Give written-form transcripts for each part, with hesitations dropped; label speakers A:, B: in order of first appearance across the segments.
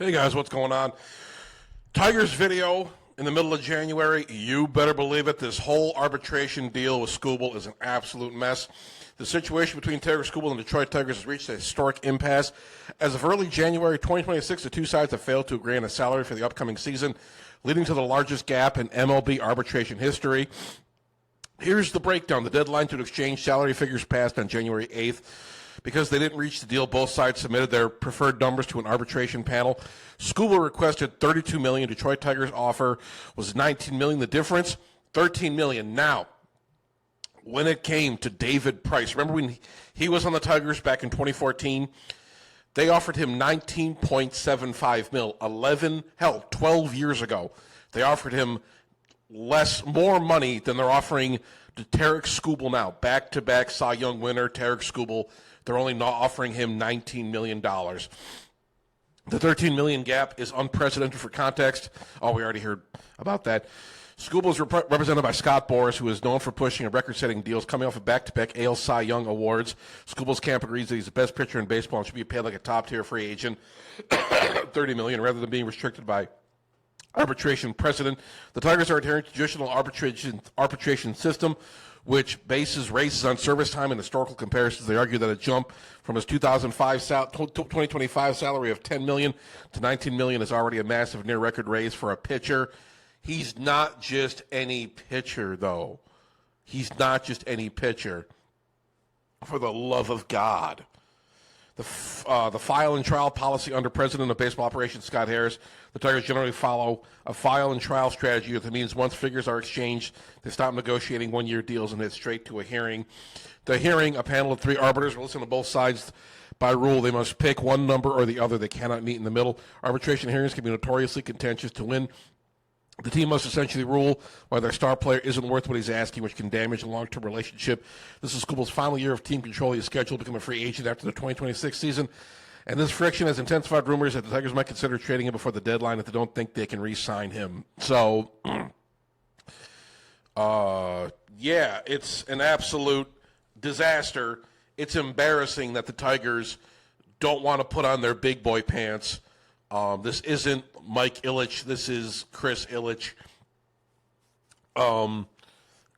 A: Hey guys, what's going on? Tigers video in the middle of January. You better believe it. This whole arbitration deal with Skubal is an absolute mess. The situation between Tarik Skubal and Detroit Tigers has reached a historic impasse. As of early January 2026, the two sides have failed to agree on a salary for the upcoming season, leading to the largest gap in MLB arbitration history. Here's the breakdown. The deadline to exchange salary figures passed on January 8th. Because they didn't reach the deal, both sides submitted their preferred numbers to an arbitration panel. Skubal requested $32 million. Detroit Tigers' offer was $19 million. The difference, $13 million. Now, when it came to David Price, remember when he was on the Tigers back in 2014? They offered him $19.75 million. 12 years ago. They offered him more money than they're offering to Tarik Skubal now. Back-to-back Cy Young winner, Tarik Skubal. They're only not offering him $19 million. The $13 million gap is unprecedented for context. Oh, we already heard about that. Skubal is represented by Scott Boras, who is known for pushing and record-setting deals, coming off of back-to-back AL Cy Young awards. Skubal's camp agrees that he's the best pitcher in baseball and should be paid like a top-tier free agent, $30 million, rather than being restricted by arbitration precedent. The Tigers are adhering to traditional arbitration system, which bases races on service time and historical comparisons. They argue that a jump from his 2025 salary of $10 million to $19 million is already a massive near-record raise for a pitcher. He's not just any pitcher, though. He's not just any pitcher. For the love of God. The file and trial policy under President of Baseball Operations Scott Harris, the Tigers generally follow a file and trial strategy. That means once figures are exchanged, they stop negotiating one-year deals and head straight to a hearing. The hearing, a panel of 3 arbiters will listen to both sides. By rule, they must pick one number or the other. They cannot meet in the middle. Arbitration hearings can be notoriously contentious. To win, the team must essentially rule why their star player isn't worth what he's asking, which can damage a long-term relationship. This is Skubal's final year of team control. He is scheduled to become a free agent after the 2026 season. And this friction has intensified rumors that the Tigers might consider trading him before the deadline if they don't think they can re-sign him. So, yeah, it's an absolute disaster. It's embarrassing that the Tigers don't want to put on their big boy pants. This isn't Mike Ilitch. This is Chris Ilitch.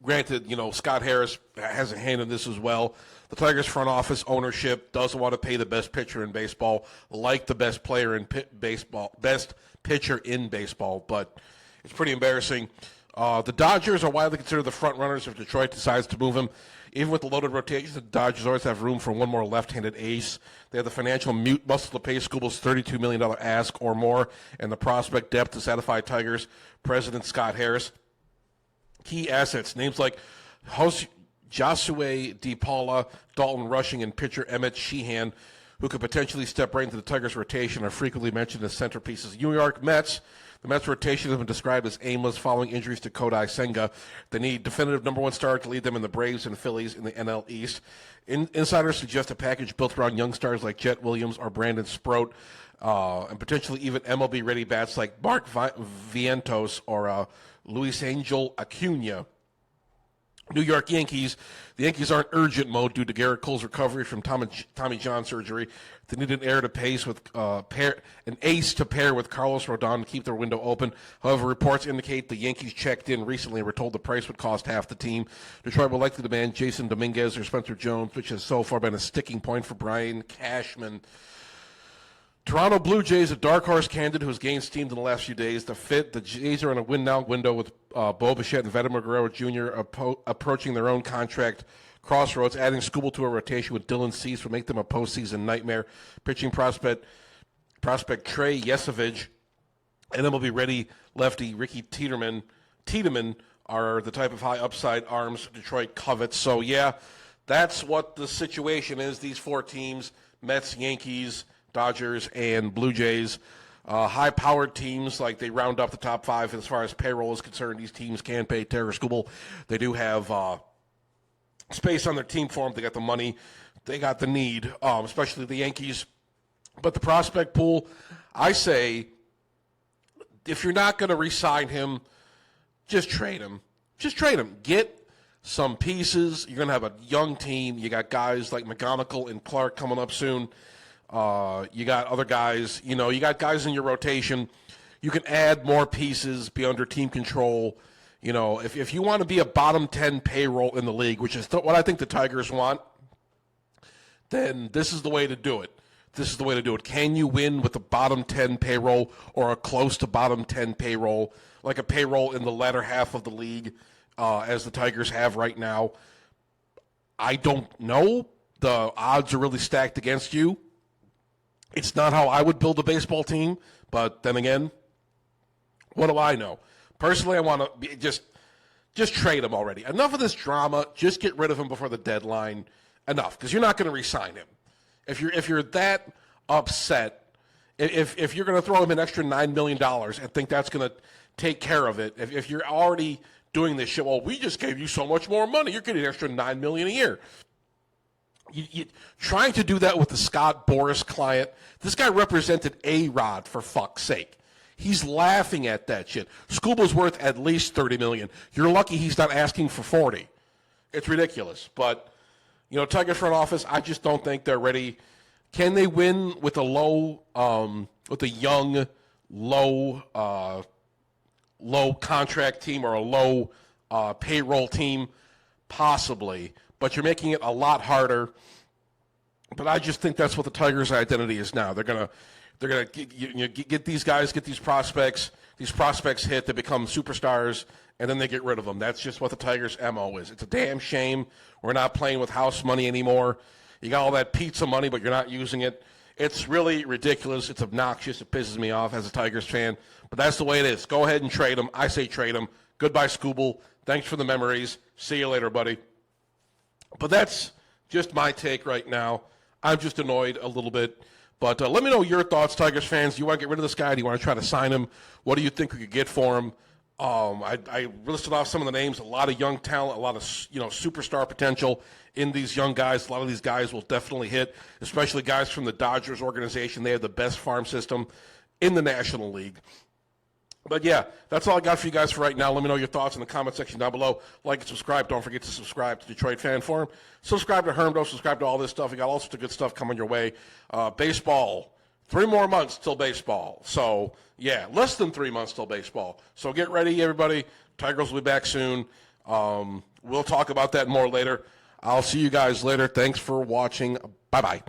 A: Granted, Scott Harris has a hand in this as well. The Tigers front office ownership doesn't want to pay the best pitcher in baseball, like the best player in baseball, best pitcher in baseball, but it's pretty embarrassing. The Dodgers are widely considered the front runners if Detroit decides to move him. Even with the loaded rotation, the Dodgers always have room for one more left-handed ace. They have the financial muscle to pay Skubal's $32 million ask or more, and the prospect depth to satisfy Tigers President Scott Harris. Key assets, names like Josue DePaula, Dalton Rushing, and pitcher Emmett Sheehan, who could potentially step right into the Tigers' rotation, are frequently mentioned as centerpieces. New York Mets. The Mets' rotation has been described as aimless following injuries to Kodai Senga. They need definitive number 1 star to lead them in the Braves and Phillies in the NL East. Insiders suggest a package built around young stars like Jet Williams or Brandon Sproat, and potentially even MLB-ready bats like Mark Vientos or Luis Angel Acuna. New York Yankees. The Yankees are in urgent mode due to Garrett Cole's recovery from Tommy John surgery. They need an ace to pair with Carlos Rodon to keep their window open. However, reports indicate the Yankees checked in recently and were told the price would cost half the team. Detroit will likely demand Jason Dominguez or Spencer Jones, which has so far been a sticking point for Brian Cashman. Toronto Blue Jays, a dark horse candidate who has gained steam in the last few days. The Jays are in a win-now window with Bo Bichette and Vladimir Guerrero Jr. Approaching their own contract crossroads. Adding Skubal to a rotation with Dylan Cease would make them a postseason nightmare. Pitching prospect Trey Yesovich and MLB-ready lefty Ricky Tiedemann are the type of high upside arms Detroit covets. So, yeah, that's what the situation is. These 4 teams, Mets, Yankees, Dodgers, and Blue Jays, high-powered teams, like they round up the top 5 as far as payroll is concerned. These teams can pay Tarik Skubal. They do have space on their team for him. They got the money. They got the need, especially the Yankees. But the prospect pool, I say, if you're not going to re-sign him, just trade him. Just trade him. Get some pieces. You're going to have a young team. You got guys like McGonigal and Clark coming up soon. You got other guys. You got guys in your rotation. You can add more pieces, be under team control. If you want to be a bottom 10 payroll in the league, which is what I think the Tigers want, then this is the way to do it. This is the way to do it. Can you win with a bottom 10 payroll or a close to bottom 10 payroll, like a payroll in the latter half of the league, as the Tigers have right now? I don't know. The odds are really stacked against you. It's not how I would build a baseball team, but then again, what do I know? Personally, I want to just trade him already. Enough of this drama. Just get rid of him before the deadline. Enough, because you're not going to re-sign him. If you're that upset, if you're going to throw him an extra $9 million and think that's going to take care of it, if you're already doing this shit, well, we just gave you so much more money. You're getting an extra $9 million a year. You trying to do that with the Scott Boras client. This guy represented A-Rod, for fuck's sake. He's laughing at that shit. Skubal's worth at least $30 million. You're lucky he's not asking for 40. It's ridiculous. But, Tigers front office, I just don't think they're ready. Can they win with a young, low contract team or a low payroll team? Possibly. But you're making it a lot harder. But I just think that's what the Tigers' identity is now. They're gonna get these guys, get these prospects. These prospects hit, they become superstars, and then they get rid of them. That's just what the Tigers' MO is. It's a damn shame we're not playing with house money anymore. You got all that pizza money, but you're not using it. It's really ridiculous. It's obnoxious. It pisses me off as a Tigers fan. But that's the way it is. Go ahead and trade them. I say trade them. Goodbye, Skubal. Thanks for the memories. See you later, buddy. But that's just my take right now. I'm just annoyed a little bit. But let me know your thoughts, Tigers fans. Do you want to get rid of this guy? Do you want to try to sign him? What do you think we could get for him? I listed off some of the names. A lot of young talent, a lot of superstar potential in these young guys. A lot of these guys will definitely hit, especially guys from the Dodgers organization. They have the best farm system in the National League. But, yeah, that's all I got for you guys for right now. Let me know your thoughts in the comment section down below. Like and subscribe. Don't forget to subscribe to Detroit Fan Forum. Subscribe to Hermdo. Subscribe to all this stuff. We got all sorts of good stuff coming your way. Baseball, 3 more months till baseball. So, yeah, less than 3 months till baseball. So get ready, everybody. Tigers will be back soon. We'll talk about that more later. I'll see you guys later. Thanks for watching. Bye-bye.